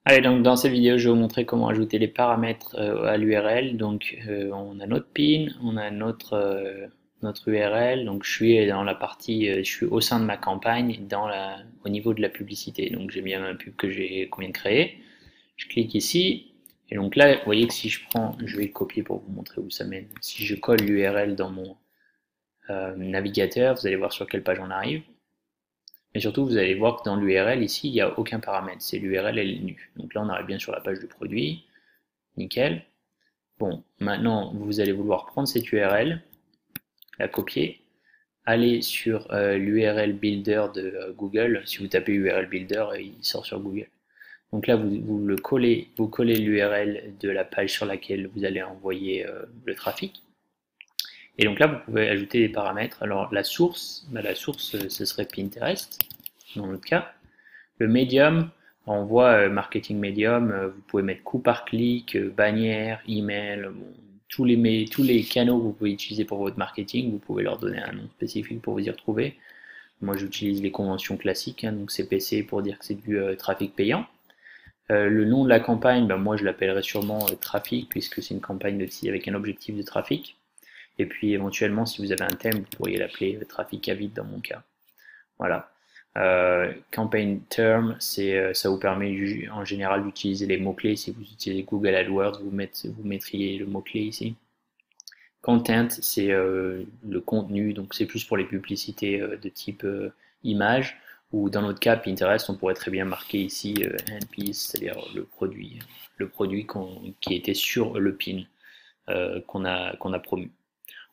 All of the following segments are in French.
Allez, donc dans cette vidéo, je vais vous montrer comment ajouter les paramètres à l'URL. Donc, on a notre PIN, on a notre URL. Donc, je suis dans la partie, je suis au sein de ma campagne, au niveau de la publicité. Donc, j'ai bien ma pub qu'on vient de créer. Je clique ici. Et donc là, vous voyez que si je prends, je vais le copier pour vous montrer où ça mène. Si je colle l'URL dans mon navigateur, vous allez voir sur quelle page on arrive. Mais surtout, vous allez voir que dans l'URL, ici, il n'y a aucun paramètre. C'est l'URL, elle est nue. Donc là, on arrive bien sur la page du produit. Nickel. Bon, maintenant, vous allez vouloir prendre cette URL, la copier, aller sur l'URL Builder de Google. Si vous tapez URL Builder, il sort sur Google. Donc là, vous collez l'URL de la page sur laquelle vous allez envoyer le trafic. Et donc là, vous pouvez ajouter des paramètres. Alors la source, ce serait Pinterest, dans notre cas. Le médium, on voit marketing médium, vous pouvez mettre coût par clic, bannière, email, bon, tous les canaux que vous pouvez utiliser pour votre marketing, vous pouvez leur donner un nom spécifique pour vous y retrouver. Moi j'utilise les conventions classiques, donc CPC pour dire que c'est du trafic payant. Le nom de la campagne, ben, moi je l'appellerai sûrement trafic puisque c'est une campagne avec un objectif de trafic. Et puis éventuellement si vous avez un thème, vous pourriez l'appeler trafic à vide dans mon cas. Voilà. Campaign term, ça vous permet en général d'utiliser les mots-clés. Si vous utilisez Google AdWords, vous mettriez le mot-clé ici. Content, c'est le contenu, donc c'est plus pour les publicités de type image. Ou dans notre cas, Pinterest, on pourrait très bien marquer ici handpiece, c'est-à-dire le produit qui était sur le pin qu'on a promu.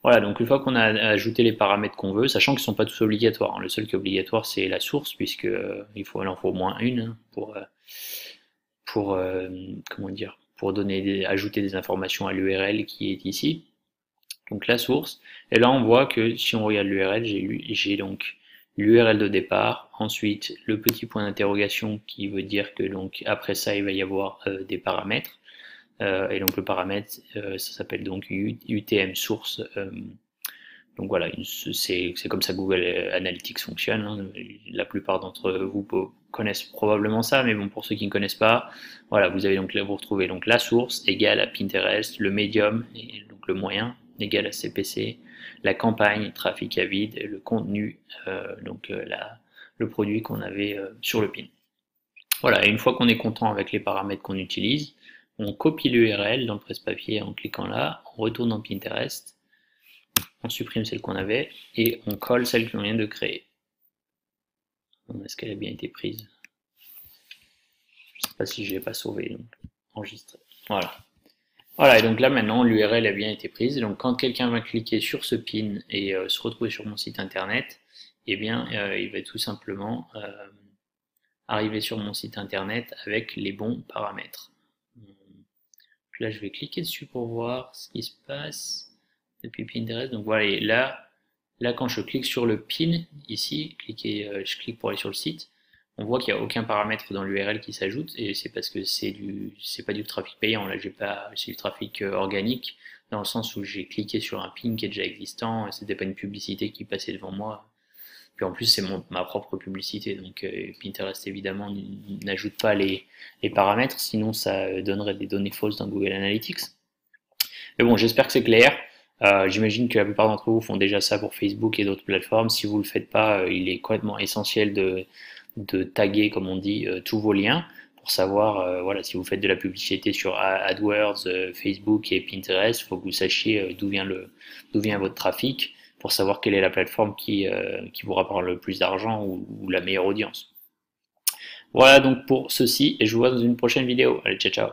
Voilà, donc une fois qu'on a ajouté les paramètres qu'on veut, sachant qu'ils ne sont pas tous obligatoires, hein. Le seul qui est obligatoire c'est la source, puisque il en faut au moins une hein, pour comment dire, pour ajouter des informations à l'URL qui est ici. Donc la source. Et là on voit que si on regarde l'URL, j'ai donc l'URL de départ, ensuite le petit point d'interrogation qui veut dire que donc après ça il va y avoir des paramètres. Et donc le paramètre, ça s'appelle donc UTM source. Donc voilà, c'est comme ça que Google Analytics fonctionne, hein. La plupart d'entre vous connaissent probablement ça, mais bon, pour ceux qui ne connaissent pas, voilà, vous allez donc là, vous retrouvez donc la source égale à Pinterest, le médium, et donc le moyen, égale à CPC, la campagne, trafic à vide, et le contenu, le produit qu'on avait sur le pin. Voilà, et une fois qu'on est content avec les paramètres qu'on utilise, on copie l'URL dans le presse-papier en cliquant là, on retourne dans Pinterest, on supprime celle qu'on avait et on colle celle qu'on vient de créer. Est-ce qu'elle a bien été prise? Je ne sais pas si je ne l'ai pas sauvée, donc enregistré. Voilà. Voilà, et donc là maintenant l'URL a bien été prise. Et donc quand quelqu'un va cliquer sur ce pin et se retrouver sur mon site internet, eh bien il va tout simplement arriver sur mon site internet avec les bons paramètres. Là je vais cliquer dessus pour voir ce qui se passe depuis Pinterest. Donc voilà, et là quand je clique sur le pin ici, je clique pour aller sur le site, on voit qu'il n'y a aucun paramètre dans l'URL qui s'ajoute et c'est parce que c'est pas du trafic payant. Là c'est du trafic organique dans le sens où j'ai cliqué sur un pin qui est déjà existant et c'était pas une publicité qui passait devant moi. Puis en plus c'est ma propre publicité, donc Pinterest évidemment n'ajoute pas les paramètres, sinon ça donnerait des données fausses dans Google Analytics. Mais bon, j'espère que c'est clair. J'imagine que la plupart d'entre vous font déjà ça pour Facebook et d'autres plateformes. Si vous ne le faites pas, il est complètement essentiel de taguer, comme on dit, tous vos liens pour savoir, voilà, si vous faites de la publicité sur AdWords, Facebook et Pinterest, il faut que vous sachiez d'où vient votre trafic pour savoir quelle est la plateforme qui vous rapporte le plus d'argent ou la meilleure audience. Voilà donc pour ceci et je vous vois dans une prochaine vidéo. Allez, ciao ciao.